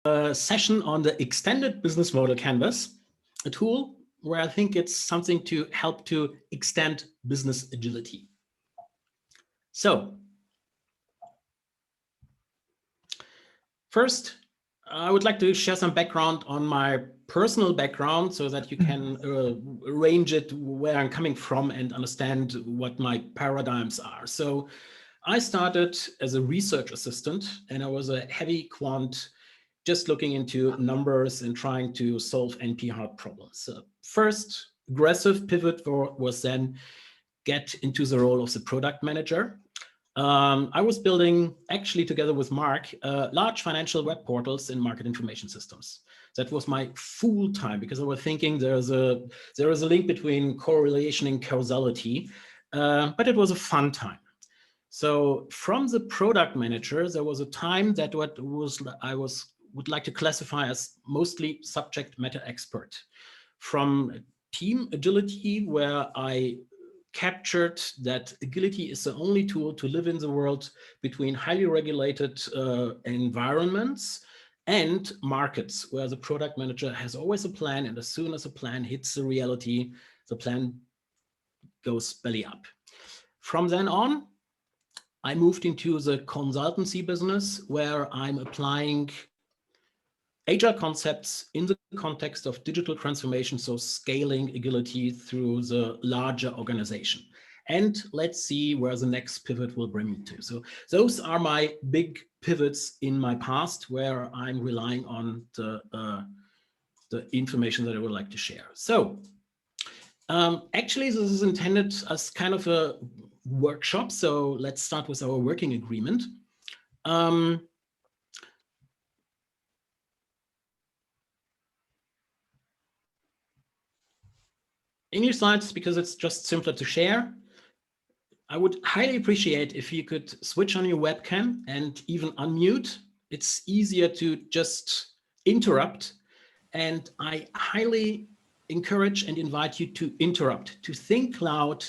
a session on the extended business model canvas, a tool where I think it's something to help to extend business agility. So first, I would like to share some background on my personal background so that you can arrange it where I'm coming from and understand what my paradigms are. So I started as a research assistant, and I was a heavy quant, just looking into numbers and trying to solve NP-hard problems. So first aggressive pivot was then get into the role of the product manager. I was building, actually together with Mark, large financial web portals in market information systems. That was my full time, because I was thinking there is a link between correlation and causality, but it was a fun time. So from the product manager, there was a time that I would like to classify as mostly subject matter expert. From team agility, where I captured that agility is the only tool to live in the world between highly regulated environments and markets, where the product manager has always a plan, and as soon as the plan hits the reality, the plan goes belly up. From then on, I moved into the consultancy business, where I'm applying agile concepts in the context of digital transformation, so scaling agility through the larger organization. And let's see where the next pivot will bring me to. So those are my big pivots in my past, where I'm relying on the information that I would like to share. So actually, this is intended as kind of a workshop. So let's start with our working agreement. In your slides, because it's just simpler to share, I would highly appreciate if you could switch on your webcam and even unmute. It's easier to just interrupt. And I highly encourage and invite you to interrupt, to think loud,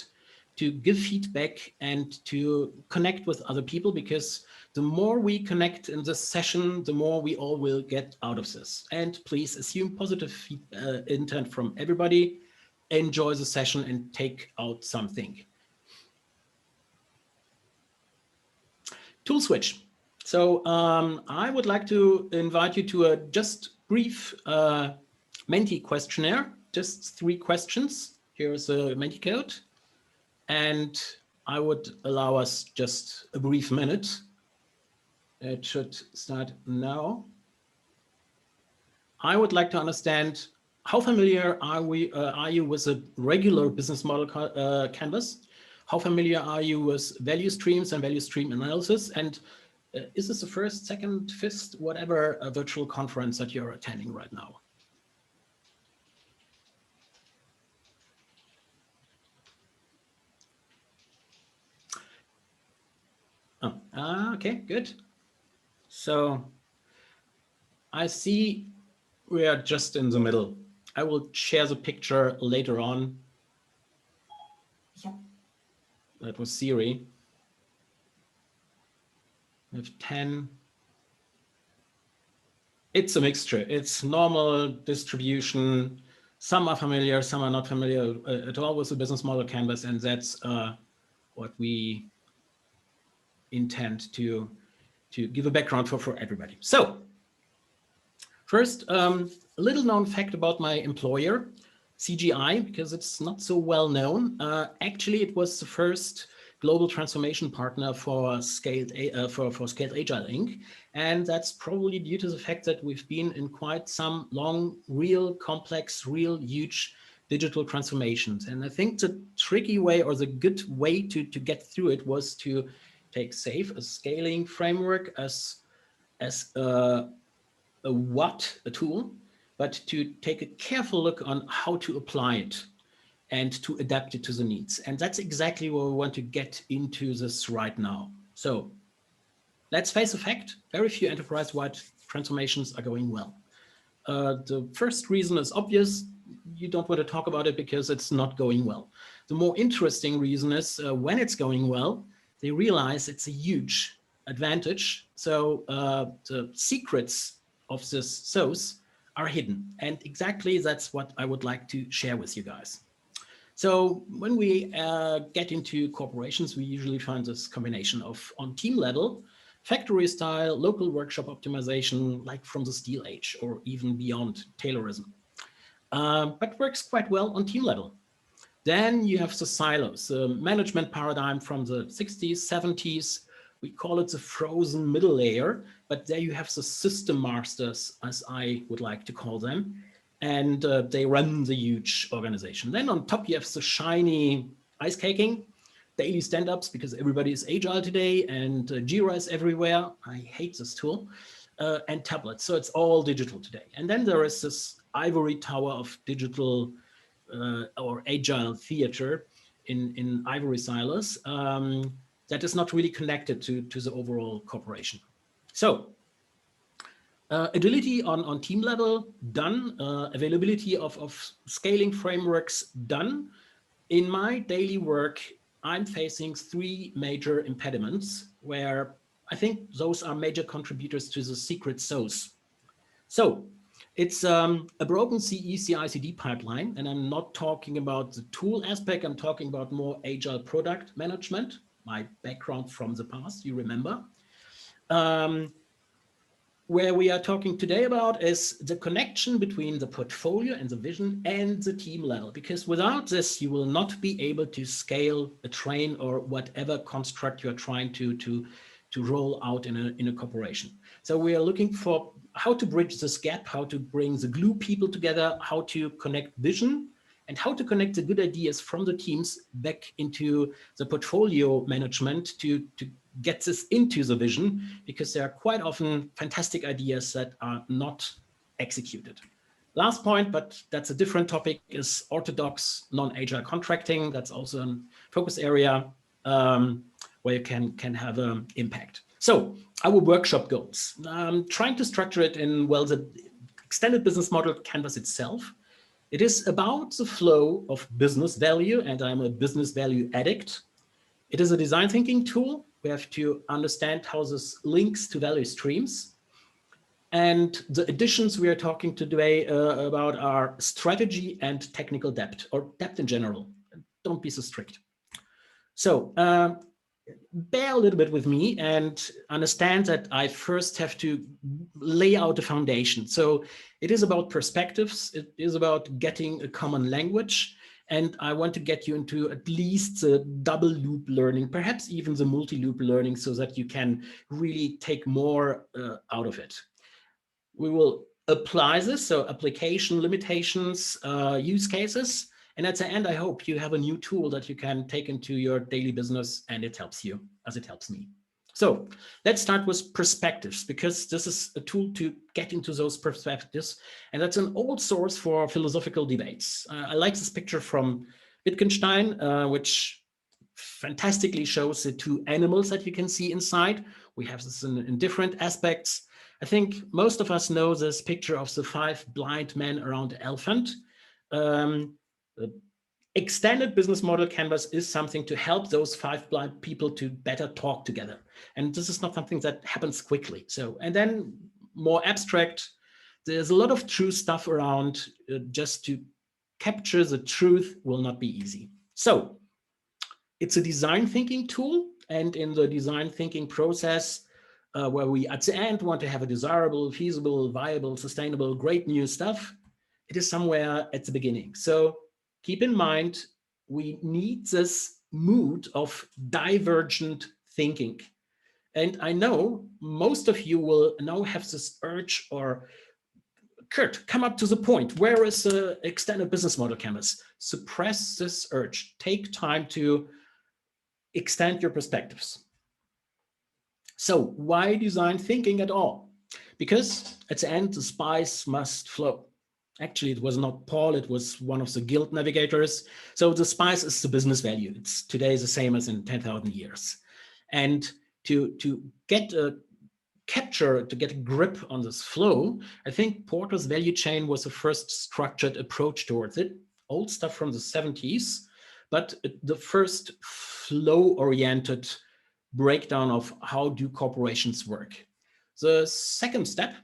to give feedback, and to connect with other people, because the more we connect in this session, the more we all will get out of this. And please assume positive intent from everybody. Enjoy the session and take out something. Tool switch. So I would like to invite you to a just brief Menti questionnaire, just 3 questions. Here's a Menti code. And I would allow us just a brief minute. It should start now. I would like to understand, how familiar are you with a regular business model canvas? How familiar are you with value streams and value stream analysis? And is this the first, second, fifth, whatever virtual conference that you're attending right now? Oh, okay, good. So I see we are just in the middle. I will share the picture later on. That was Siri. We have 10. It's a mixture. It's normal distribution. Some are familiar, some are not familiar at all with the business model canvas, and that's what we intend to give a background for everybody. So first, a little known fact about my employer, CGI, because it's not so well known. Actually, it was the first global transformation partner for Scaled Agile Inc. And that's probably due to the fact that we've been in quite some long, real complex, real huge digital transformations. And I think the tricky way, or the good way to get through it, was to take SAFe, a scaling framework, as a tool, but to take a careful look on how to apply it and to adapt it to the needs. And that's exactly where we want to get into this right now. So let's face the fact, very few enterprise-wide transformations are going well. The first reason is obvious. You don't want to talk about it because it's not going well. The more interesting reason is when it's going well, they realize it's a huge advantage. So the secrets of this sauce are hidden. And exactly that's what I would like to share with you guys. So when we get into corporations, we usually find this combination of on team level, factory style, local workshop optimization, like from the steel age or even beyond Taylorism, but works quite well on team level. Then you have the silos, the management paradigm from the 60s, 70s. We call it the frozen middle layer, but there you have the system masters, as I would like to call them, and they run the huge organization. Then on top, you have the shiny ice caking, daily stand-ups, because everybody is agile today, and jira is everywhere. I hate this tool, and tablets. So it's all digital today. And then there is this ivory tower of digital or agile theater in ivory silos that is not really connected to the overall corporation. So agility on team level, done. Availability of scaling frameworks, done. In my daily work, I'm facing 3 major impediments where I think those are major contributors to the secret sauce. So it's a broken CI/CD pipeline, and I'm not talking about the tool aspect. I'm talking about more agile product management, my background from the past, you remember. Where we are talking today about is the connection between the portfolio and the vision and the team level, because without this, you will not be able to scale a train or whatever construct you're trying to roll out in a corporation. So we are looking for how to bridge this gap, how to bring the glue people together, how to connect vision, and how to connect the good ideas from the teams back into the portfolio management to get this into the vision, because there are quite often fantastic ideas that are not executed. Last point, but that's a different topic, is orthodox non-agile contracting. That's also a focus area where you can have an impact. So our workshop goals, trying to structure it in, well, the extended business model canvas itself. It is about the flow of business value, and I'm a business value addict. It is a design thinking tool. We have to understand how this links to value streams. And the additions we are talking today about are strategy and technical depth, or depth in general. Don't be so strict. So bear a little bit with me and understand that I first have to lay out the foundation. So it is about perspectives. It is about getting a common language. And I want to get you into at least the double loop learning, perhaps even the multi-loop learning, so that you can really take more out of it. We will apply this, so application limitations, use cases. And at the end, I hope you have a new tool that you can take into your daily business, and it helps you as it helps me. So let's start with perspectives, because this is a tool to get into those perspectives. And that's an old source for philosophical debates. I like this picture from Wittgenstein, which fantastically shows the 2 animals that you can see inside. We have this in different aspects. I think most of us know this picture of the 5 blind men around the elephant. The extended business model canvas is something to help those 5 blind people to better talk together. And this is not something that happens quickly. So, and then more abstract, there's a lot of true stuff around. Just to capture the truth will not be easy. So it's a design thinking tool. And in the design thinking process, where we at the end want to have a desirable, feasible, viable, sustainable, great new stuff, it is somewhere at the beginning. So keep in mind, we need this mood of divergent thinking. And I know most of you will now have this urge, or Kurt, come up to the point. Where is the extended business model canvas? Suppress this urge. Take time to extend your perspectives. So why design thinking at all? Because at the end, the spice must flow. Actually, it was not Paul, it was one of the guild navigators. So the spice is the business value. It's today the same as in 10,000 years. And to get a capture, to get a grip on this flow, I think Porter's value chain was the first structured approach towards it. Old stuff from the 70s, but the first flow-oriented breakdown of how do corporations work. The second step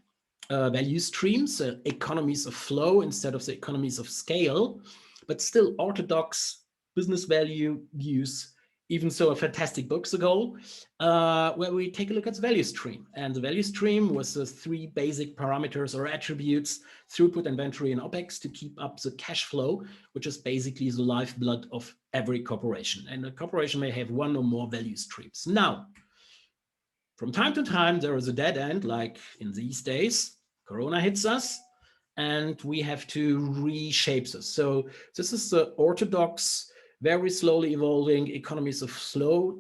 value streams, economies of flow instead of the economies of scale, but still orthodox business value views. Even so, a fantastic books ago, where we take a look at the value stream. And the value stream was the 3 basic parameters or attributes: throughput, inventory, and OPEX, to keep up the cash flow, which is basically the lifeblood of every corporation. And a corporation may have 1 or more value streams. Now, from time to time, there is a dead end, like in these days, Corona hits us, and we have to reshape this. So this is the orthodox, very slowly evolving economies of flow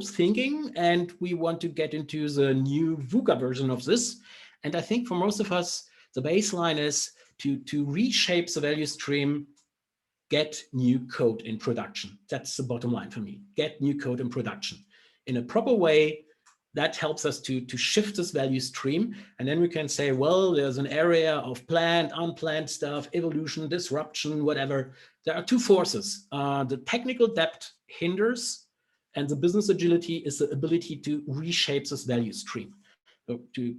thinking, and we want to get into the new VUCA version of this. And I think for most of us, the baseline is to reshape the value stream, get new code in production. That's the bottom line for me. Get new code in production in a proper way. That helps us to shift this value stream. And then we can say, well, there's an area of planned, unplanned stuff, evolution, disruption, whatever. There are 2 forces. The technical depth hinders, and the business agility is the ability to reshape this value stream. So to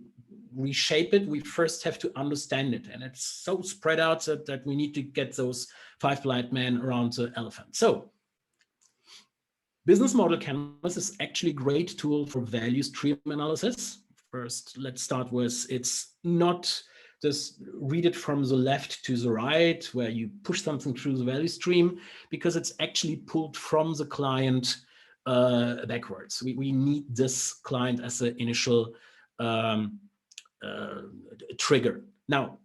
reshape it, we first have to understand it. And it's so spread out that we need to get those 5 blind men around the elephant. So business model canvas is actually a great tool for value stream analysis. First, let's start with, it's not just read it from the left to the right, where you push something through the value stream, because it's actually pulled from the client backwards. We need this client as the initial trigger. Now,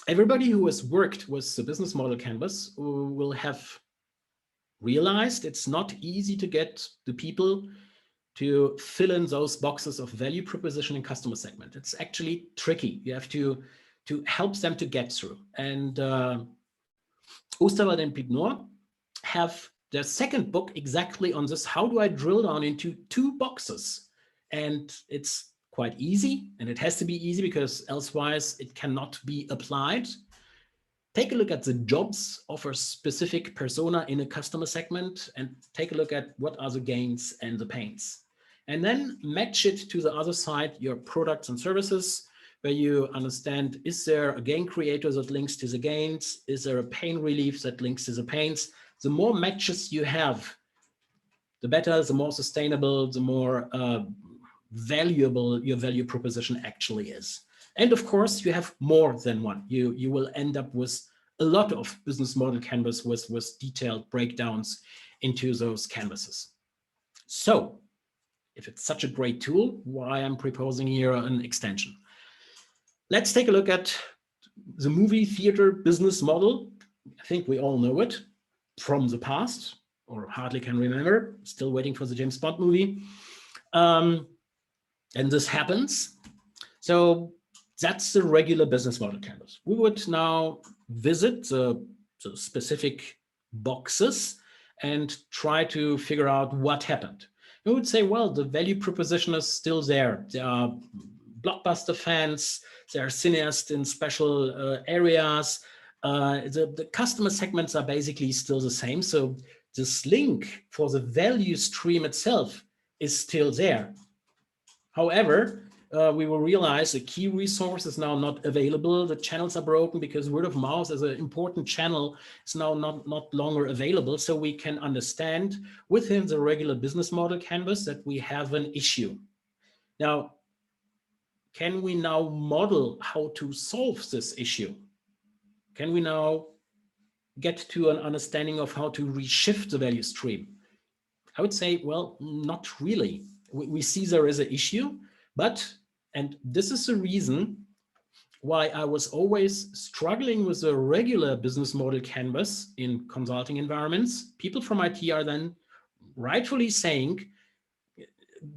everybody who has worked with the business model canvas will have realized it's not easy to get the people to fill in those boxes of value proposition and customer segment. It's actually tricky. You have to help them to get through. And Osterwald and Pignor have their second book exactly on this. How do I drill down into 2 boxes? And it's quite easy, and it has to be easy because elsewise it cannot be applied. Take a look at the jobs of a specific persona in a customer segment, and take a look at what are the gains and the pains. And then match it to the other side, your products and services, where you understand, is there a gain creator that links to the gains? Is there a pain relief that links to the pains? The more matches you have, the better, the more sustainable, the more valuable your value proposition actually is. And of course, you have more than one. You will end up with a lot of business model canvas with detailed breakdowns into those canvases. So if it's such a great tool, why I'm proposing here an extension? Let's take a look at the movie theater business model. I think we all know it from the past, or hardly can remember. Still waiting for the James Bond movie. And this happens. So that's the regular business model canvas. We would now visit the specific boxes and try to figure out what happened. We would say, well, the value proposition is still there. There are blockbuster fans, there are cineasts in special areas. The customer segments are basically still the same. So this link for the value stream itself is still there. However, we will realize a key resource is now not available. The channels are broken because word of mouth as an important channel is now not longer available. So we can understand within the regular business model canvas that we have an issue. Now, can we now model how to solve this issue? Can we now get to an understanding of how to reshift the value stream? I would say, well, not really. We see there is an issue, but, and this is the reason why I was always struggling with a regular business model canvas in consulting environments. People from IT are then rightfully saying,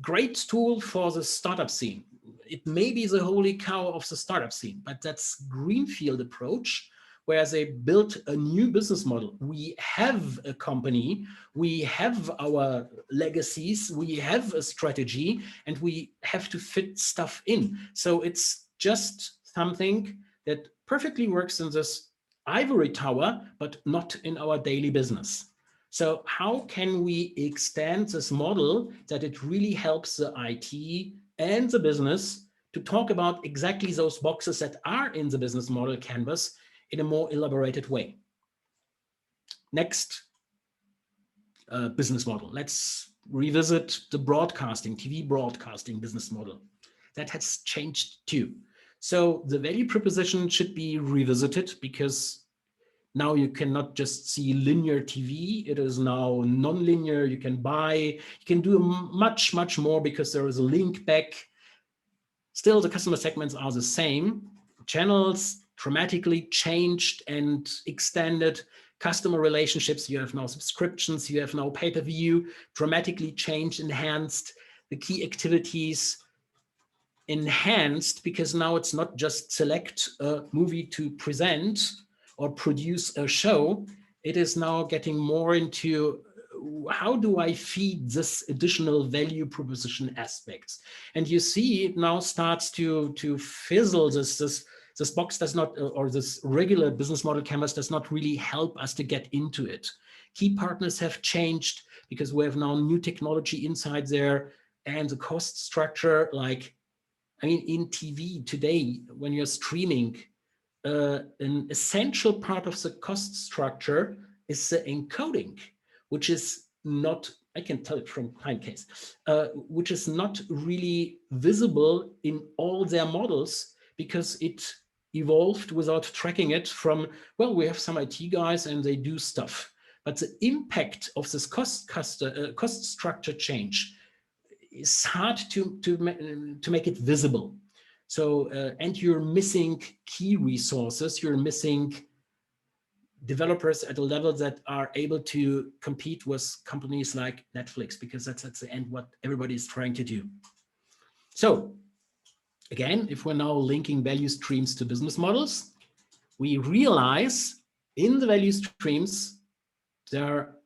great tool for the startup scene. It may be the holy cow of the startup scene, but that's greenfield approach, where they built a new business model. We have a company, we have our legacies, we have a strategy, and we have to fit stuff in. So it's just something that perfectly works in this ivory tower, but not in our daily business. So how can we extend this model that it really helps the IT and the business to talk about exactly those boxes that are in the business model canvas in a more elaborated way. Next business model. Let's revisit the broadcasting, TV broadcasting business model. That has changed too. So the value proposition should be revisited, because now you cannot just see linear TV. It is now non-linear. You can buy, you can do much, much more, because there is a link back. Still, the customer segments are the same. Channels dramatically changed and extended. Customer relationships, you have now subscriptions, you have now pay-per-view, dramatically changed, enhanced. The key activities enhanced, because now it's not just select a movie to present or produce a show. It is now getting more into how do I feed this additional value proposition aspects. And you see it now starts to fizzle. This box does not, or this regular business model canvas does not really help us to get into it. Key partners have changed, because we have now new technology inside there, and the cost structure, like, I mean, in TV today, when you're streaming, an essential part of the cost structure is the encoding, which is not, I can tell it from client case, which is not really visible in all their models, because it evolved without tracking it from, well, we have some IT guys and they do stuff. But the impact of this cost structure change is hard to make it visible. So, and you're missing key resources, you're missing developers at a level that are able to compete with companies like Netflix, because that's at the end what everybody is trying to do. So again, if we're now linking value streams to business models, we realize in the value streams, there are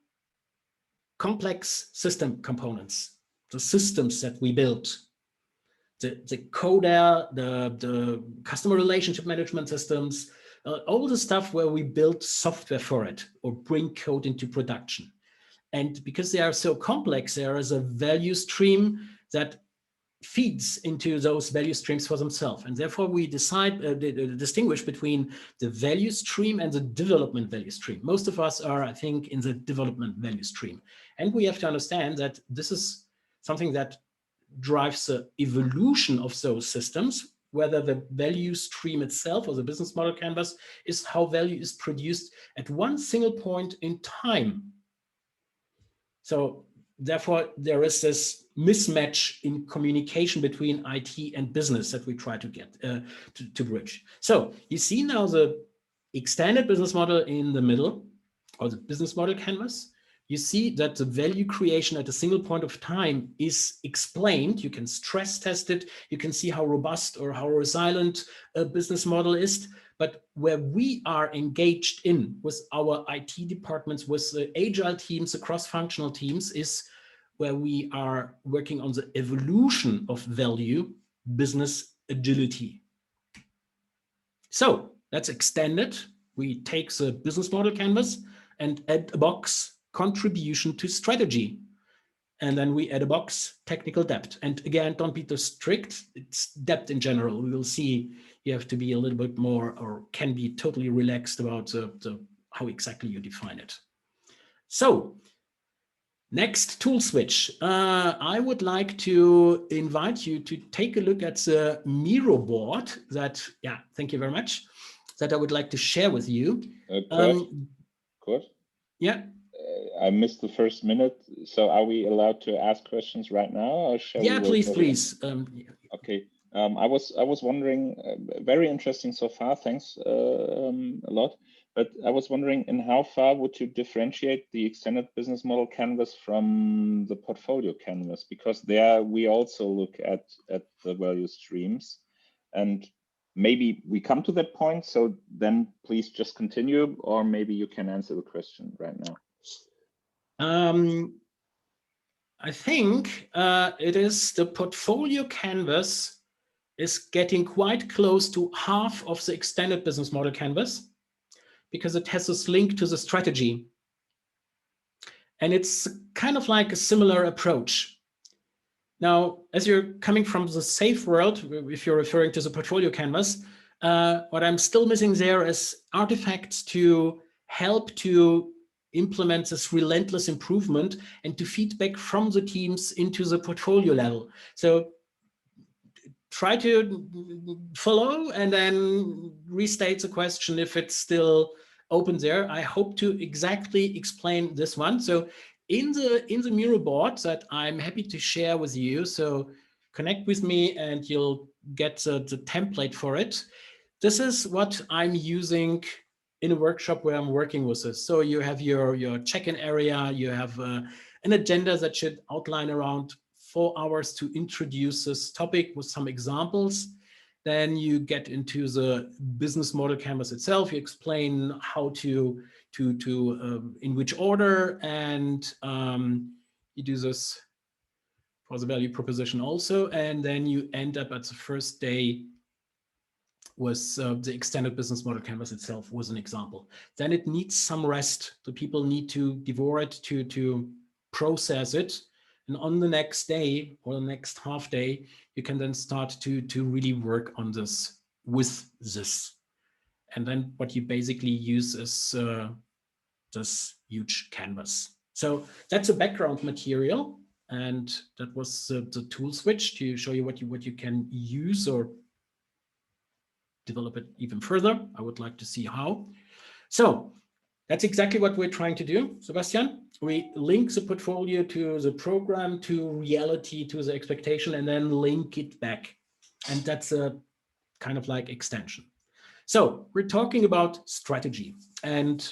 complex system components, the systems that we built, the CODA, the customer relationship management systems, all the stuff where we build software for it or bring code into production. And because they are so complex, there is a value stream that feeds into those value streams for themselves. And therefore we decide distinguish between the value stream and the development value stream. Most of us are, I think, in the development value stream. And we have to understand that this is something that drives the evolution of those systems, whether the value stream itself or the business model canvas is how value is produced at one single point in time. So therefore, there is this mismatch in communication between IT and business that we try to get to bridge. So you see now the extended business model in the middle, or the business model canvas. You see that the value creation at a single point of time is explained. You can stress test it. You can see how robust or how resilient a business model is. But where we are engaged in with our IT departments, with the agile teams, the cross-functional teams, is where we are working on the evolution of value, business agility. So let's extend it. We take the business model canvas and add a box, contribution to strategy. And then we add a box, technical depth. And again, don't be too strict. It's depth in general. We will see you have to be a little bit more, or can be totally relaxed about how exactly you define it. So next tool switch. I would like to invite you to take a look at the Miro board that, yeah, thank you very much, that I would like to share with you. Kurt? Yeah. I missed the first minute. So are we allowed to ask questions right now? Or shall we wait? Please. Okay. I was wondering, very interesting so far. Thanks a lot. But I was wondering, in how far would you differentiate the extended business model canvas from the portfolio canvas? Because there we also look at the value streams, and maybe we come to that point. So then please just continue, or maybe you can answer the question right now. I think it is the portfolio canvas is getting quite close to half of the extended business model canvas, because it has this link to the strategy. And it's kind of like a similar approach. Now, as you're coming from the safe world, if you're referring to the portfolio canvas, what I'm still missing there is artifacts to help to implement this relentless improvement and to feedback from the teams into the portfolio level. So try to follow and then restate the question if it's still open there. I hope to exactly explain this one. So in the Miro board that I'm happy to share with you, so connect with me and you'll get the template for it. This is what I'm using in a workshop where I'm working with this. So you have your check-in area, you have an agenda that should outline around 4 hours to introduce this topic with some examples. Then you get into the business model canvas itself. You explain how to in which order, and you do this for the value proposition also. And then you end up at the first day with the extended business model canvas itself was an example. Then it needs some rest. The people need to devour it, to process it. And on the next day or the next half day, you can then start to really work on this with this. And then what you basically use is this huge canvas. So that's a background material. And that was the tool switch to show you what you can use or develop it even further. I would like to see how. So that's exactly what we're trying to do, Sebastian. We link the portfolio to the program, to reality, to the expectation, and then link it back. And that's a kind of like extension. So we're talking about strategy. And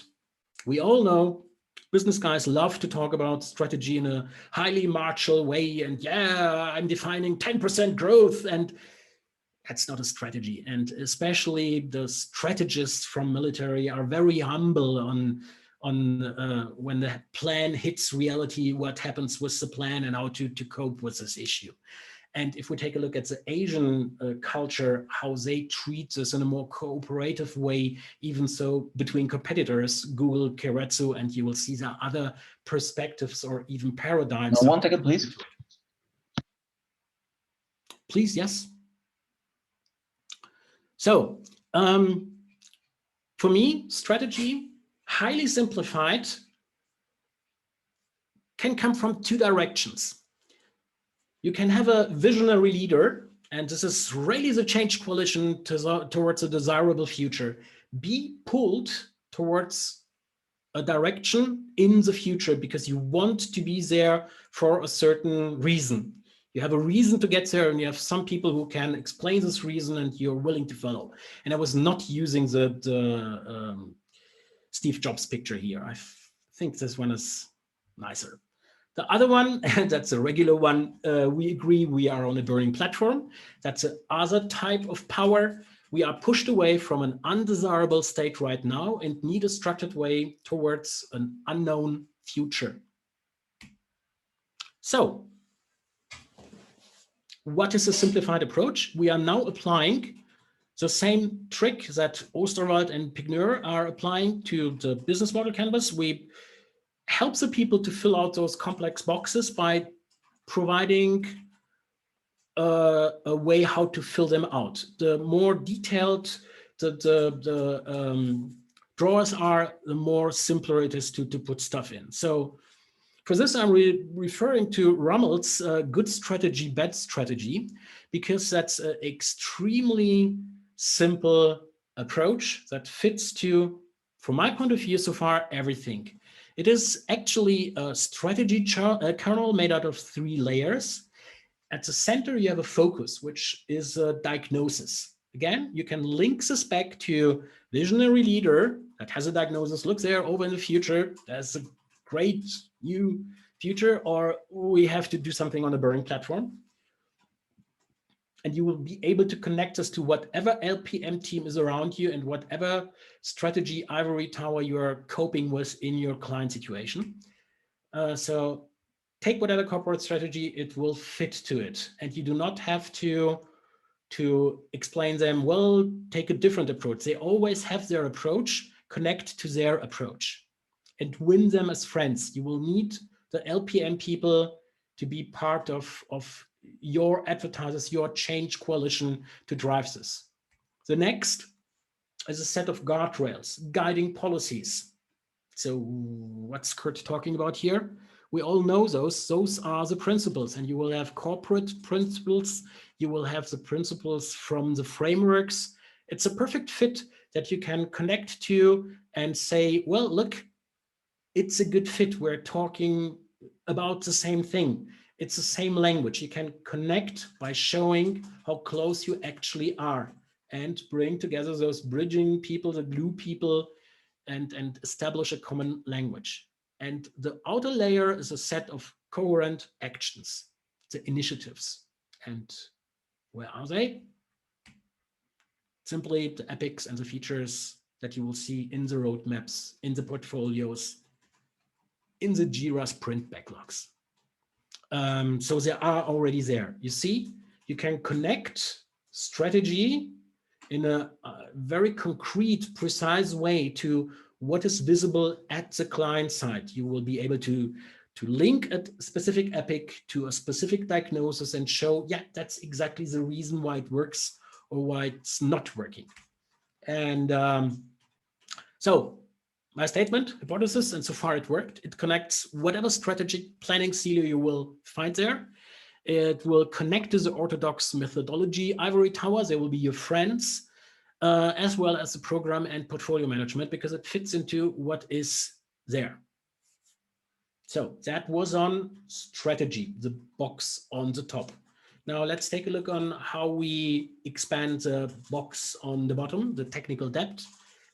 we all know business guys love to talk about strategy in a highly martial way. And yeah, I'm defining 10% growth, and that's not a strategy. And especially the strategists from military are very humble on when the plan hits reality, what happens with the plan and how to cope with this issue. And if we take a look at the Asian culture, how they treat this in a more cooperative way, even so between competitors, Google, Keiretsu, and you will see there are other perspectives or even paradigms. One second, please. Please, yes. So for me, strategy, highly simplified, can come from 2 directions. You can have a visionary leader, and this is really the change coalition towards a desirable future. Be pulled towards a direction in the future because you want to be there for a certain reason. You have a reason to get there, and you have some people who can explain this reason, and you're willing to follow. And I was not using the Steve Jobs picture here. I think this one is nicer. The other one, that's a regular one, we agree we are on a burning platform. That's the other type of power. We are pushed away from an undesirable state right now and need a structured way towards an unknown future. So, what is a simplified approach? We are now applying the same trick that Oosterwald and Pigneur are applying to the business model canvas. We help the people to fill out those complex boxes by providing a way how to fill them out. The more detailed the drawers are, the more simpler it is to put stuff in. So for this, I'm referring to Rummel's good strategy, bad strategy, because that's an extremely simple approach that fits to, from my point of view so far, everything. It is actually a strategy kernel made out of 3 layers. At the center, you have a focus, which is a diagnosis. Again, you can link this back to visionary leader that has a diagnosis. Look there, over in the future, there's a great new future, or we have to do something on a burning platform. And you will be able to connect us to whatever LPM team is around you and whatever strategy ivory tower you are coping with in your client situation. So take whatever corporate strategy, it will fit to it. And you do not have to explain them, well, take a different approach. They always have their approach, connect to their approach and win them as friends. You will need the LPM people to be part of your advertisers, your change coalition to drive this. The next is a set of guardrails, guiding policies. So what's Kurt talking about here? We all know those. Those are the principles, and you will have corporate principles. You will have the principles from the frameworks. It's a perfect fit that you can connect to and say, well, look, it's a good fit. We're talking about the same thing. It's the same language. You can connect by showing how close you actually are and bring together those bridging people, the glue people, and establish a common language. And the outer layer is a set of coherent actions, the initiatives. And where are they? Simply the epics and the features that you will see in the roadmaps, in the portfolios, in the Jira sprint backlogs. So they are already there. You see, you can connect strategy in a very concrete, precise way to what is visible at the client side. You will be able to link a specific epic to a specific diagnosis and show, yeah, that's exactly the reason why it works or why it's not working. And so my statement, hypothesis, and so far it worked. It connects whatever strategic planning silo you will find there. It will connect to the orthodox methodology ivory tower. They will be your friends, as well as the program and portfolio management, because it fits into what is there. So that was on strategy, the box on the top. Now let's take a look on how we expand the box on the bottom, the technical depth.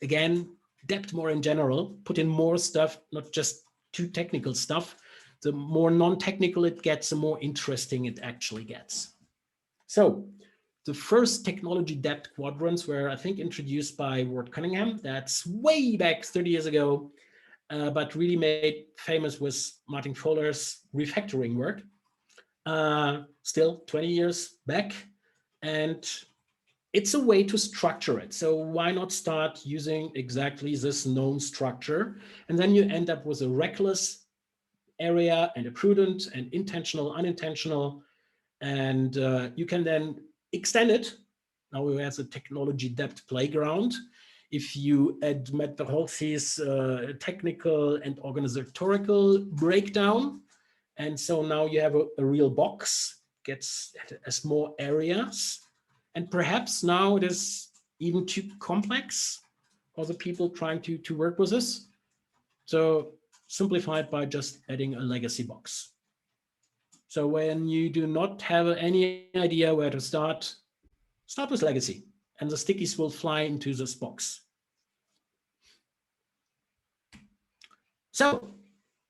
Again, depth more in general, put in more stuff, not just too technical stuff. The more non-technical it gets, the more interesting it actually gets. So the first technology depth quadrants were, I think, introduced by Ward Cunningham. That's way back 30 years ago, but really made famous with Martin Fowler's refactoring work. Still 20 years back. And it's a way to structure it. So why not start using exactly this known structure? And then you end up with a reckless area and a prudent and intentional, unintentional. And you can then extend it. Now we have the technology depth playground. If you add Matt Verholz's technical and organizatorical breakdown, and so now you have a real box, gets as more areas, and perhaps now it is even too complex for the people trying to work with this. So simplify it by just adding a legacy box. So when you do not have any idea where to start with legacy, and the stickies will fly into this box. So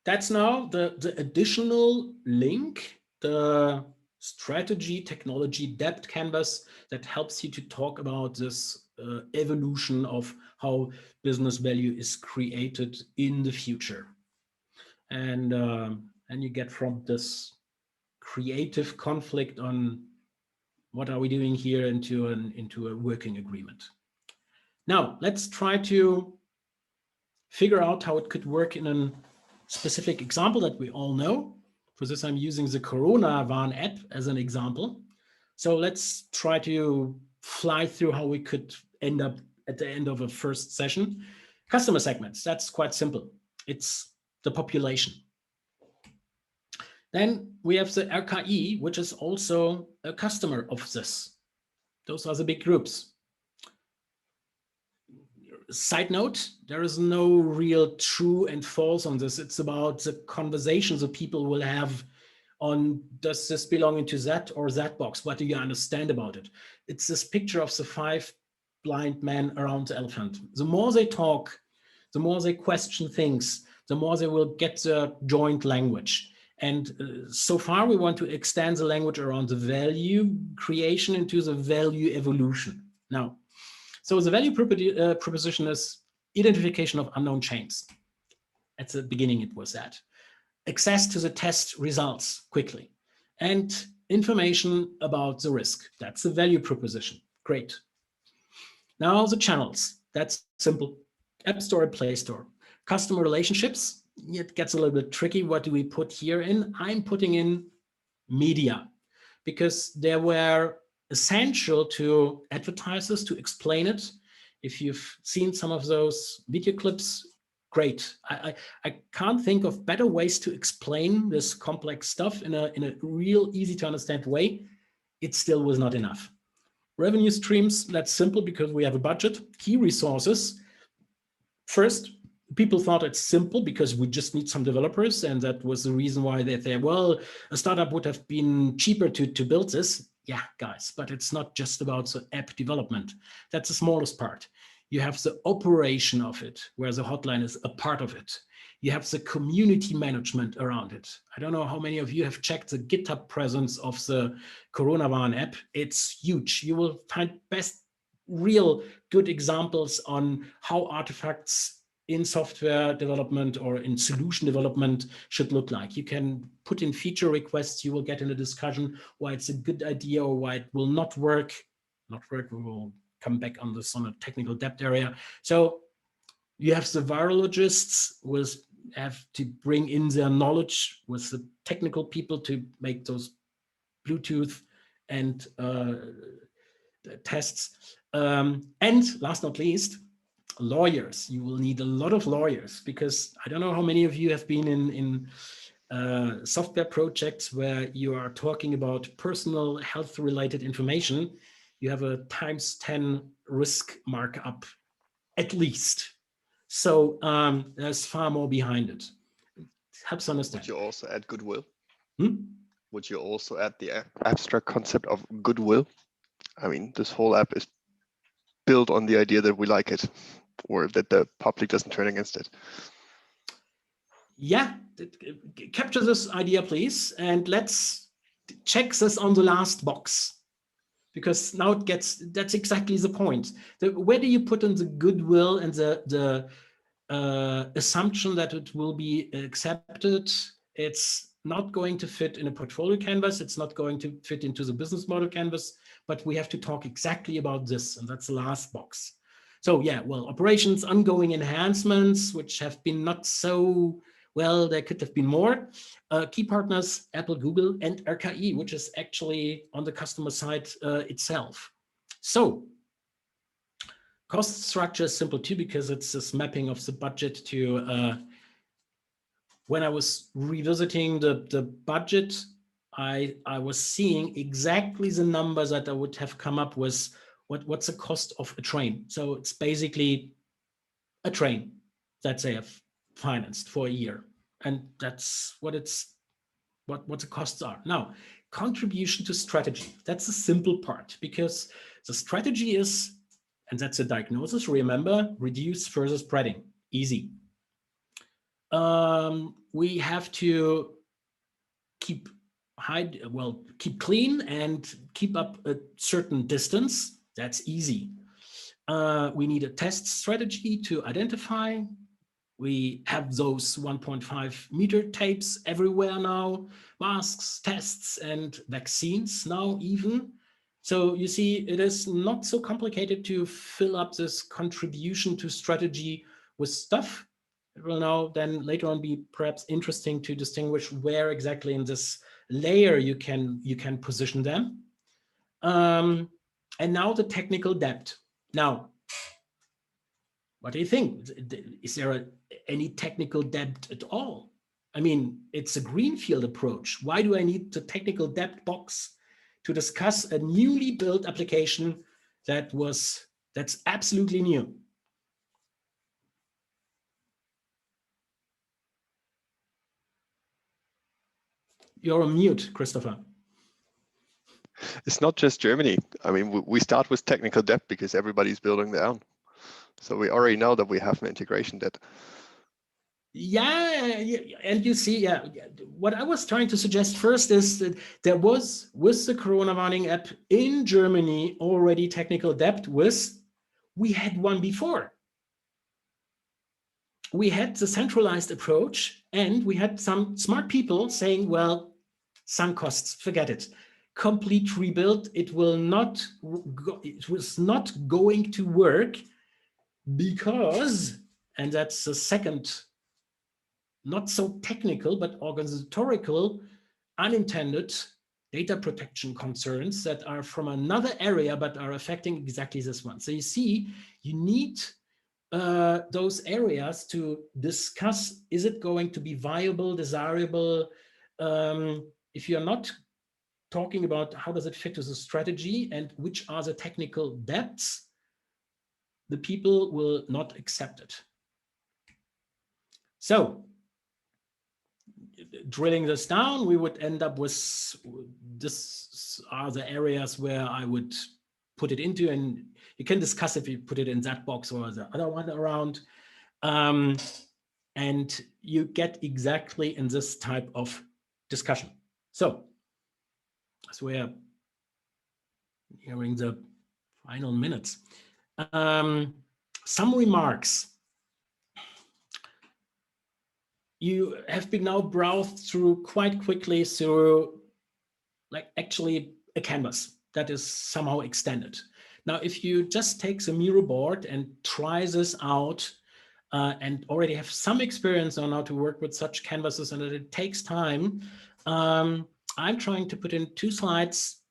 that's now the additional link, the strategy technology depth canvas that helps you to talk about this evolution of how business value is created in the future. And you get from this creative conflict on what are we doing here into a working agreement. Now let's try to figure out how it could work in a specific example that we all know. For this, I'm using the Corona Warn app as an example. So let's try to fly through how we could end up at the end of a first session. Customer segments, that's quite simple. It's the population. Then we have the RKI, which is also a customer of this. Those are the big groups. Side note, there is no real true and false on this. It's about the conversations that people will have on, does this belong into that or that box? What do you understand about it? It's this picture of the 5 blind men around the elephant. The more they talk, the more they question things, the more they will get the joint language. And so far, we want to extend the language around the value creation into the value evolution. Now, so the value proposition is identification of unknown chains. At the beginning, it was that. Access to the test results quickly. And information about the risk. That's the value proposition. Great. Now the channels. That's simple. App Store and Play Store. Customer relationships. It gets a little bit tricky. What do we put here in? I'm putting in media. because they were essential to advertisers to explain it. If you've seen some of those video clips, great. I can't think of better ways to explain this complex stuff in a real easy to understand way. It still was not enough. Revenue streams, that's simple because we have a budget. Key resources. First, people thought it's simple because we just need some developers, and that was the reason why they said, well, a startup would have been cheaper to build this. Yeah, guys, but it's not just about the app development. That's the smallest part. You have the operation of it, where the hotline is a part of it. You have the community management around it. I don't know how many of you have checked the GitHub presence of the Coronavirus app. It's huge. You will find real good examples on how artifacts in software development or in solution development should look like. You can put in feature requests. You will get in a discussion why it's a good idea or why it will not work. We will come back on this on a technical depth area. So you have the virologists who have to bring in their knowledge with the technical people to make those Bluetooth and tests. And last not least, lawyers. You will need a lot of lawyers, because I don't know how many of you have been in software projects where you are talking about personal health related information. You have a ×10 risk markup at least. So there's far more behind it. It helps understand. Would you also add goodwill? Would you also add the abstract concept of goodwill? I mean, this whole app is built on the idea that we like it, or that the public doesn't turn against it. Yeah, capture this idea, please, and let's check this on the last box, because now that's exactly the point. Where do you put in the goodwill and the assumption that it will be accepted? It's not going to fit in a portfolio canvas. It's not going to fit into the business model canvas, but we have to talk exactly about this, and that's the last box. So yeah, well, operations, ongoing enhancements, which have been not so well, there could have been more. Key partners, Apple, Google, and RKI, which is actually on the customer side itself. So cost structure is simple too, because it's this mapping of the budget to, when I was revisiting the budget, I was seeing exactly the numbers that I would have come up with. What's the cost of a train? So it's basically a train that they have financed for a year. And that's what the costs are. Now, contribution to strategy. That's the simple part, because the strategy is, and that's a diagnosis, remember, reduce further spreading. Easy. We have to keep clean and keep up a certain distance. That's easy. We need a test strategy to identify. We have those 1.5 meter tapes everywhere now, masks, tests, and vaccines now even. So you see, it is not so complicated to fill up this contribution to strategy with stuff. It will now then later on be perhaps interesting to distinguish where exactly in this layer you can position them. And now the technical depth. Now, what do you think? Is there any technical depth at all? I mean, it's a greenfield approach. Why do I need the technical depth box to discuss a newly built application that's absolutely new? You're on mute, Christopher. It's not just Germany. I mean, we start with technical depth because everybody's building their own. So we already know that we have an integration debt. Yeah, and you see, what I was trying to suggest first is that there was, with the Corona warning app in Germany, already technical depth we had one before. We had the centralized approach, and we had some smart people saying, well, sunk costs, forget it. Complete rebuild, it was not going to work because, and that's the second, not so technical, but organizatorical, unintended data protection concerns that are from another area but are affecting exactly this one. So you see, you need those areas to discuss, is it going to be viable, desirable? If you're not talking about how does it fit to the strategy and which are the technical depths, the people will not accept it. So drilling this down, we would end up with, this are the areas where I would put it into, and you can discuss if you put it in that box or the other one around. And you get exactly in this type of discussion. So as we are nearing the final minutes, some remarks. You have been now browsed through quite quickly through like actually a canvas that is somehow extended. Now, if you just take the Miro board and try this out and already have some experience on how to work with such canvases and that it takes time, I'm trying to put in 2 slides,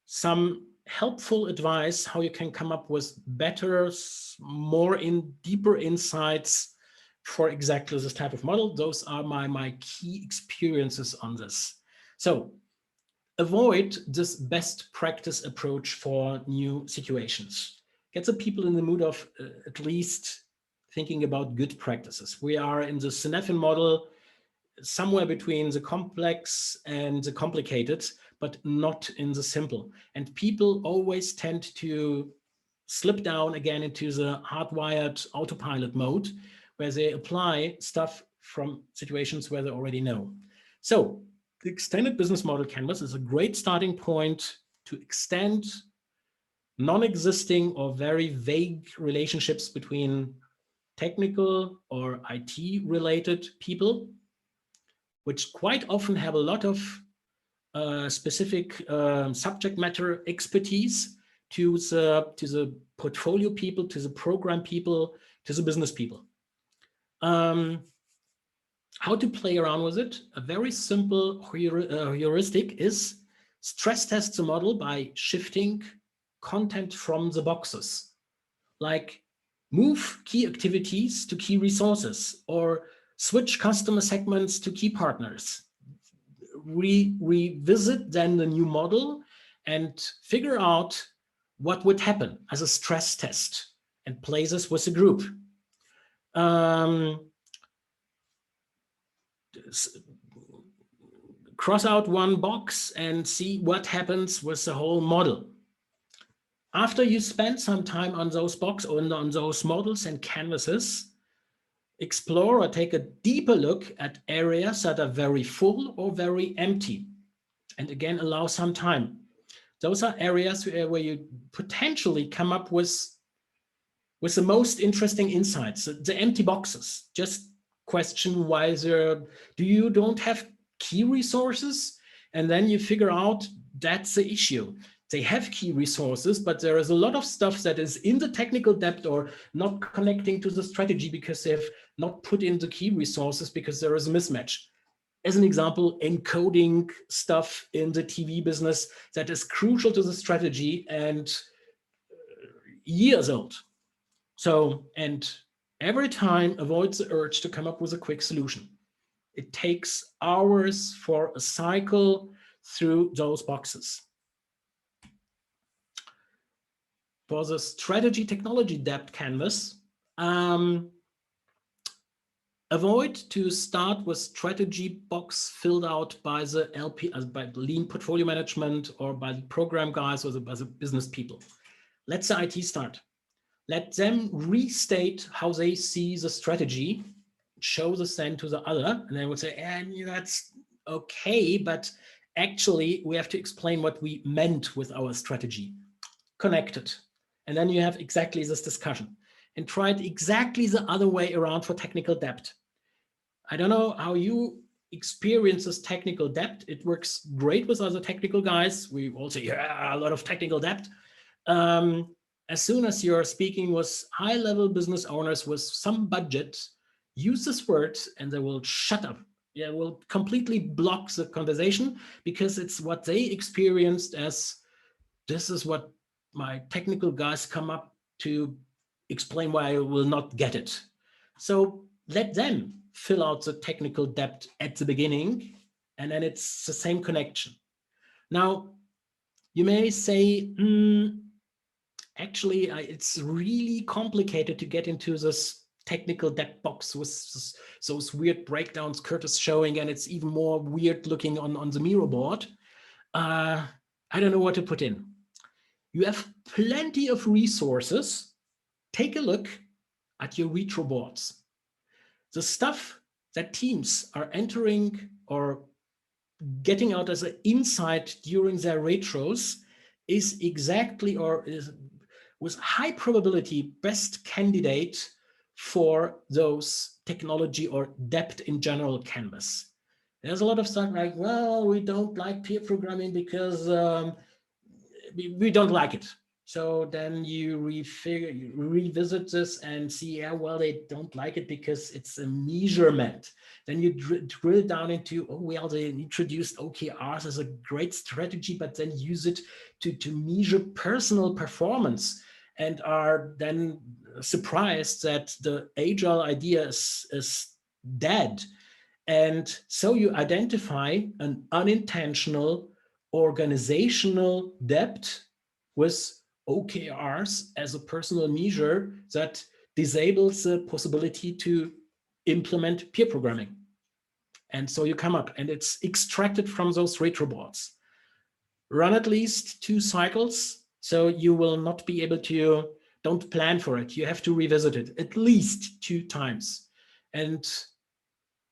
some helpful advice, how you can come up with better, deeper insights for exactly this type of model. Those are my key experiences on this. So avoid this best practice approach for new situations. Get the people in the mood of at least thinking about good practices. We are in the Synefin model, somewhere between the complex and the complicated, but not in the simple. And people always tend to slip down again into the hardwired autopilot mode, where they apply stuff from situations where they already know. So the extended business model canvas is a great starting point to extend non-existing or very vague relationships between technical or IT related people, which quite often have a lot of specific subject matter expertise, to the portfolio people, to the program people, to the business people. How to play around with it? A very simple heuristic is stress test the model by shifting content from the boxes, like move key activities to key resources or switch customer segments to key partners. Revisit then the new model and figure out what would happen as a stress test and play this with the group. Cross out one box and see what happens with the whole model. After you spend some time on those boxes or on those models and canvases, explore or take a deeper look at areas that are very full or very empty. And again, allow some time. Those are areas where you potentially come up with the most interesting insights, the empty boxes. Just question why you don't have key resources, and then you figure out that's the issue. They have key resources, but there is a lot of stuff that is in the technical depth or not connecting to the strategy because they've not put in the key resources because there is a mismatch. As an example, encoding stuff in the TV business that is crucial to the strategy and years old. So, and every time avoid the urge to come up with a quick solution. It takes hours for a cycle through those boxes. For the strategy technology depth canvas, avoid to start with strategy box filled out by the LP, by the lean portfolio management or by the program guys or by the business people. Let the IT start. Let them restate how they see the strategy, show the then to the other, and they would say, and that's okay, but actually we have to explain what we meant with our strategy. Connect it. And then you have exactly this discussion. And try it exactly the other way around for technical depth. I don't know how you experience this technical depth. It works great with other technical guys. We all say, yeah, a lot of technical depth. As soon as you're speaking with high-level business owners with some budget, use this word and they will shut up will completely block the conversation, because it's what they experienced as, this is what my technical guys come up to explain why I will not get it. So let them fill out the technical depth at the beginning, and then it's the same connection. Now, you may say, actually, it's really complicated to get into this technical depth box with those weird breakdowns Curtis showing, and it's even more weird looking on the Miro board. I don't know what to put in. You have plenty of resources. Take a look at your retro boards. The stuff that teams are entering or getting out as an insight during their retros is exactly, or is with high probability, best candidate for those technology or depth in general canvas. There's a lot of stuff like, well, we don't like peer programming because we don't like it. So then you revisit this and see, yeah, well, they don't like it because it's a measurement. Then you drill down into, oh, well, they introduced OKRs as a great strategy, but then use it to measure personal performance, and are then surprised that the agile idea is dead. And so you identify an unintentional organizational debt with OKRs as a personal measure that disables the possibility to implement peer programming. And so you come up, and it's extracted from those retro boards. Run at least 2 cycles, so you will not be able to, don't plan for it. You have to revisit it at least 2 times. And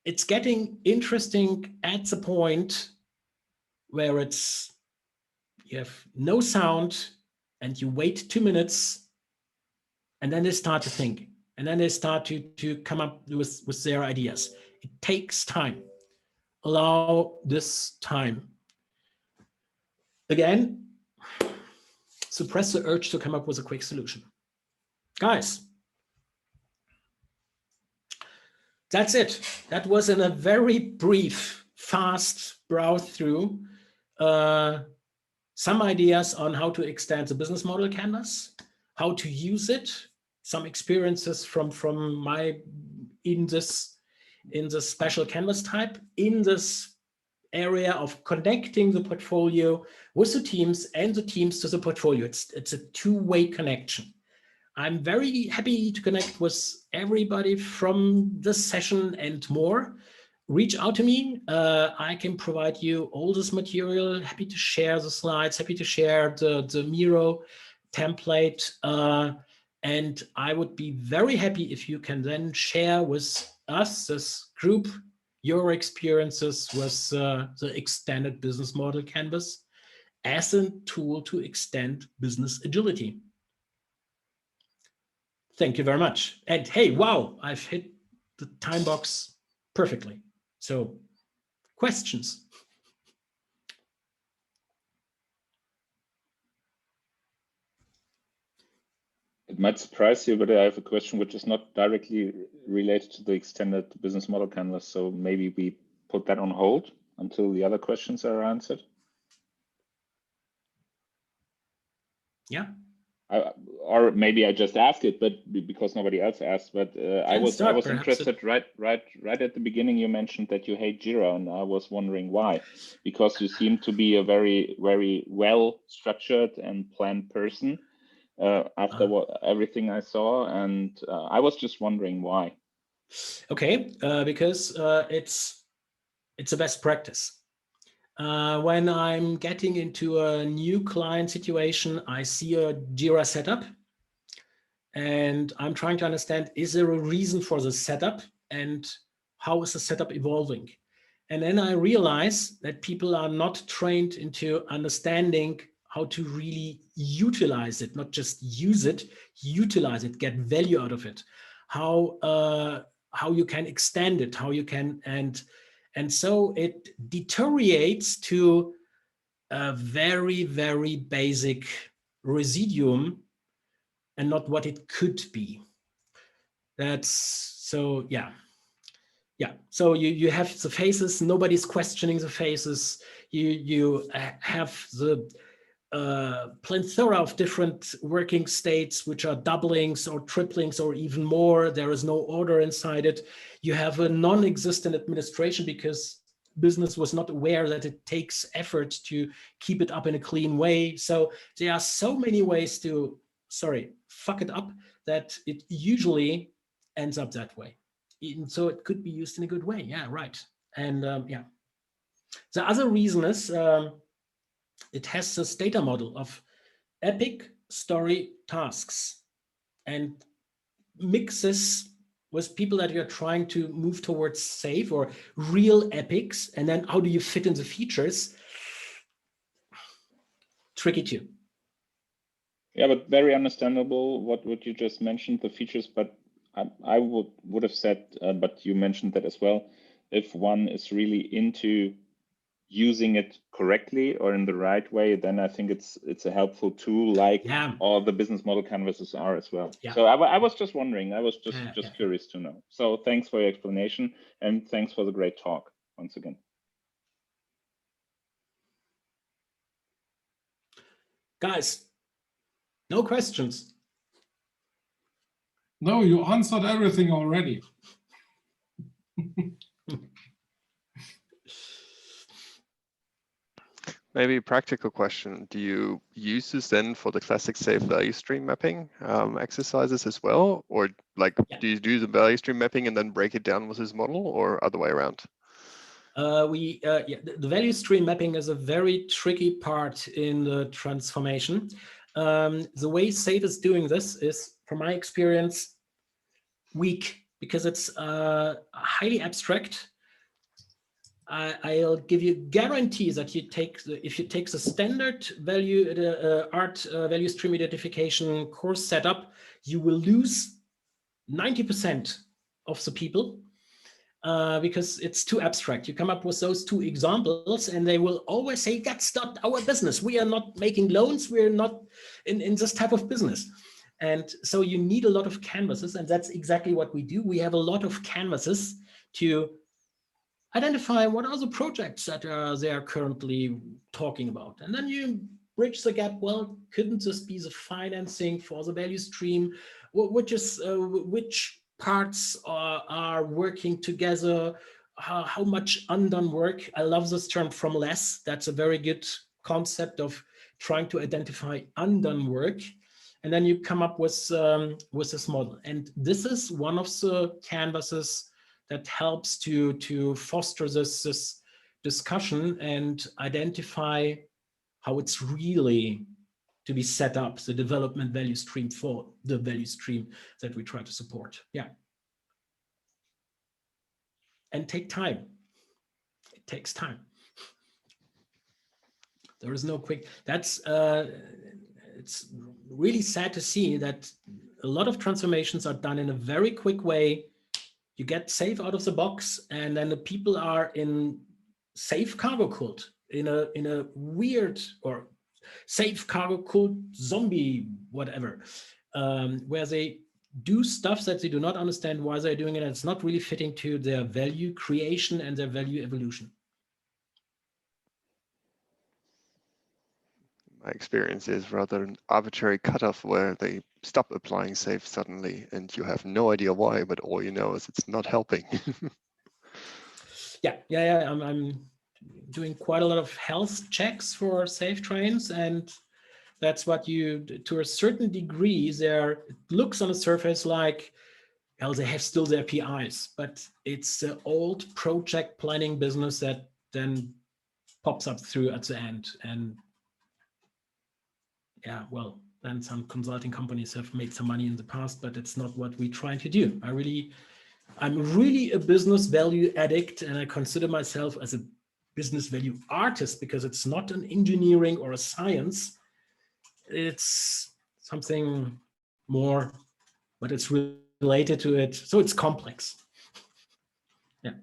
it's getting interesting at the point where you have no sound, and you wait 2 minutes, and then they start to think, and then they start to come up with their ideas. It takes time. Allow this time. Again, suppress the urge to come up with a quick solution. Guys, that's it. That was in a very brief, fast browse through some ideas on how to extend the business model canvas, how to use it, some experiences from my in this special canvas type, in this area of connecting the portfolio with the teams and the teams to the portfolio. It's a two-way connection. I'm very happy to connect with everybody from this session and more. Reach out to me. I can provide you all this material. Happy to share the slides, happy to share the Miro template. And I would be very happy if you can then share with us, this group, your experiences with the extended business model canvas as a tool to extend business agility. Thank you very much. And hey, wow, I've hit the time box perfectly. So, questions? It might surprise you, but I have a question which is not directly related to the extended business model canvas. So maybe we put that on hold until the other questions are answered. Yeah. Or maybe I just asked it, but because nobody else asked. But I was interested right at the beginning. You mentioned that you hate Jira, and I was wondering why. Because you seem to be a very, very well structured and planned person. After everything I saw, and I was just wondering why. Okay, because it's a best practice. When I'm getting into a new client situation, I see a Jira setup, and I'm trying to understand, is there a reason for the setup, and how is the setup evolving? And then I realize that people are not trained into understanding how to really utilize it, not just use it, utilize it, get value out of it, how you can extend it, how you can, and so it deteriorates to a very, very basic residuum and not what it could be. That's so, yeah. Yeah, so you have the phases, nobody's questioning the phases. You have the plethora of different working states, which are doublings or triplings or even more. There is no order inside it. You have a non-existent administration because business was not aware that it takes effort to keep it up in a clean way. So there are so many ways to, fuck it up, that it usually ends up that way. And so it could be used in a good way. Yeah, right. And yeah. The other reason is it has this data model of epic, story, tasks, and mixes with people that you're trying to move towards safe or real epics. And then how do you fit in the features? Tricky too. Yeah, but very understandable what you just mentioned, the features, but I would have said, but you mentioned that as well, if one is really into using it correctly or in the right way, then I think it's a helpful tool, like all the business model canvases are as well. Yeah. So I was just wondering, I was just curious to know. So thanks for your explanation, and thanks for the great talk once again. Guys, no questions. No, you answered everything already. Maybe a practical question. Do you use this then for the classic safe value stream mapping exercises as well? Or like, do you do the value stream mapping and then break it down with this model, or other way around? The value stream mapping is a very tricky part in the transformation. The way SAFe is doing this is, from my experience, weak, because it's highly abstract. I'll give you guarantees that if you take the standard value, value stream identification course setup, you will lose 90% of the people because it's too abstract. You come up with those two examples and they will always say, that's not our business. We are not making loans. We're not in this type of business. And so you need a lot of canvases, and that's exactly what we do. We have a lot of canvases to identify what are the projects that they are currently talking about. And then you bridge the gap. Well, couldn't this be the financing for the value stream? Which parts are working together? How much undone work? I love this term, from less. That's a very good concept of trying to identify undone work. And then you come up with this model. And this is one of the canvases that helps to foster this discussion and identify how it's really to be set up, the development value stream for the value stream that we try to support. Yeah. And take time. It takes time. There is no quick, it's really sad to see that a lot of transformations are done in a very quick way. You get SAFe out of the box, and then the people are in SAFe cargo cult, in a weird, or SAFe cargo cult zombie, whatever, where they do stuff that they do not understand why they're doing it, and it's not really fitting to their value creation and their value evolution. My experience is rather an arbitrary cutoff where they stop applying SAFe suddenly, and you have no idea why, but all you know is it's not helping. Yeah. I'm doing quite a lot of health checks for SAFe trains, and that's what you, to a certain degree, it looks on the surface like, well, they have still their PIs, but it's the old project planning business that then pops up through at the end. And yeah, well, then some consulting companies have made some money in the past, but it's not what we're trying to do. I'm really a business value addict, and I consider myself as a business value artist, because it's not an engineering or a science. It's something more, but it's related to it. So it's complex. Yeah.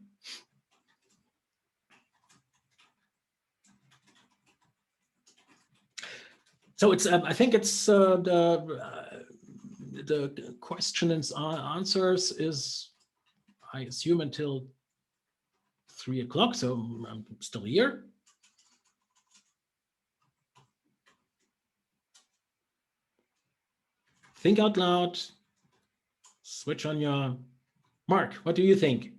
So it's, I think it's the question and answers is, I assume, until 3 o'clock, so I'm still here. Think out loud, switch on your Mark. What do you think?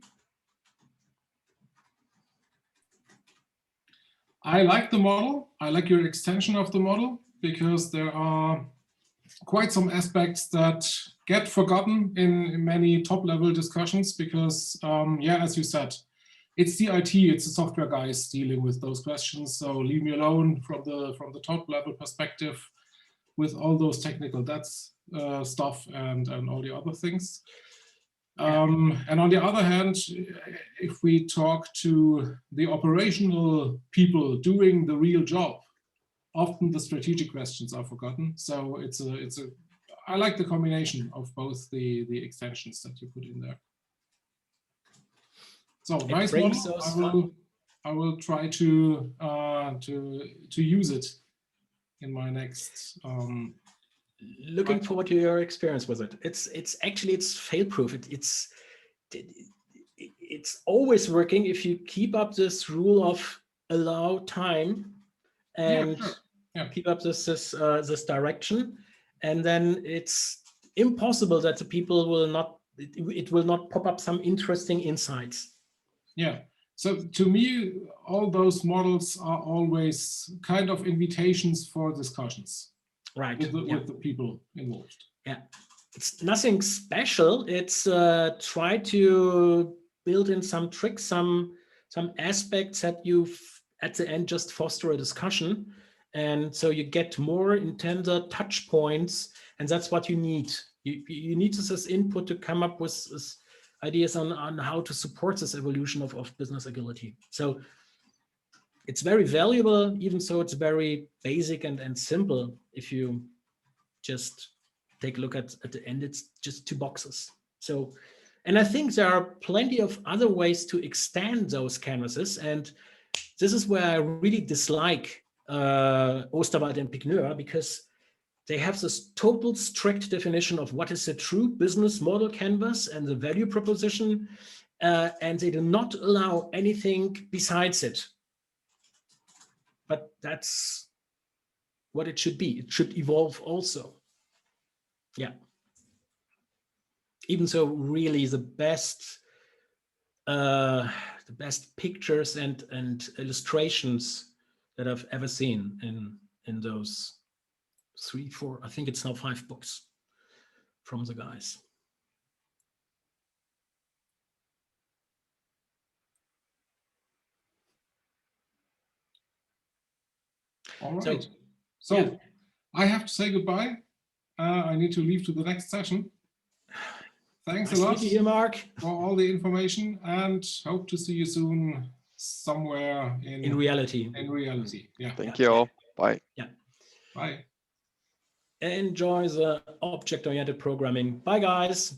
I like the model. I like your extension of the model because there are quite some aspects that get forgotten in many top-level discussions because, yeah, as you said, it's the IT, it's the software guys dealing with those questions. So leave me alone from the top-level perspective with all those technical stuff and all the other things. And on the other hand, if we talk to the operational people doing the real job, often the strategic questions are forgotten. So I like the combination of both the extensions that you put in there. So nice model. I will try to use it in my next. Looking forward to your experience with it. It's actually fail-proof. It's always working if you keep up this rule of allow time and keep up this direction, and then it's impossible that the people will not. It will not pop up some interesting insights. Yeah. So to me, all those models are always kind of invitations for discussions. Right. With the people involved. Yeah, it's nothing special. It's try to build in some tricks, some aspects that you at the end just foster a discussion, and so you get more intenser touch points, and that's what you need. You need this input to come up with ideas on how to support this evolution of business agility. So it's very valuable, even so it's very basic and simple. If you just take a look at the end, it's just 2 boxes. So, and I think there are plenty of other ways to extend those canvases. And this is where I really dislike Osterwald and Pigneur, because they have this total strict definition of what is a true business model canvas and the value proposition. And they do not allow anything besides it. But that's what it should be. It should evolve also. Yeah. Even so, really the best pictures and illustrations that I've ever seen in those 3, 4, I think it's now 5 books from the guys. All right. So yeah. I have to say goodbye. I need to leave to the next session. Thanks a lot to meet you, Mark, for all the information, and hope to see you soon somewhere in reality. In reality. Yeah. Thank you all. Bye. Yeah. Bye. Enjoy the object-oriented programming. Bye, guys.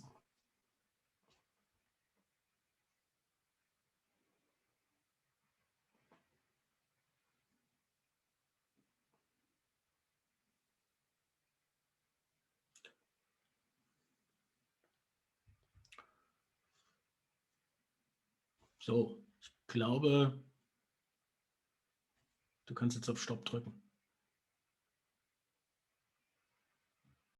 So, ich glaube, du kannst jetzt auf Stopp drücken.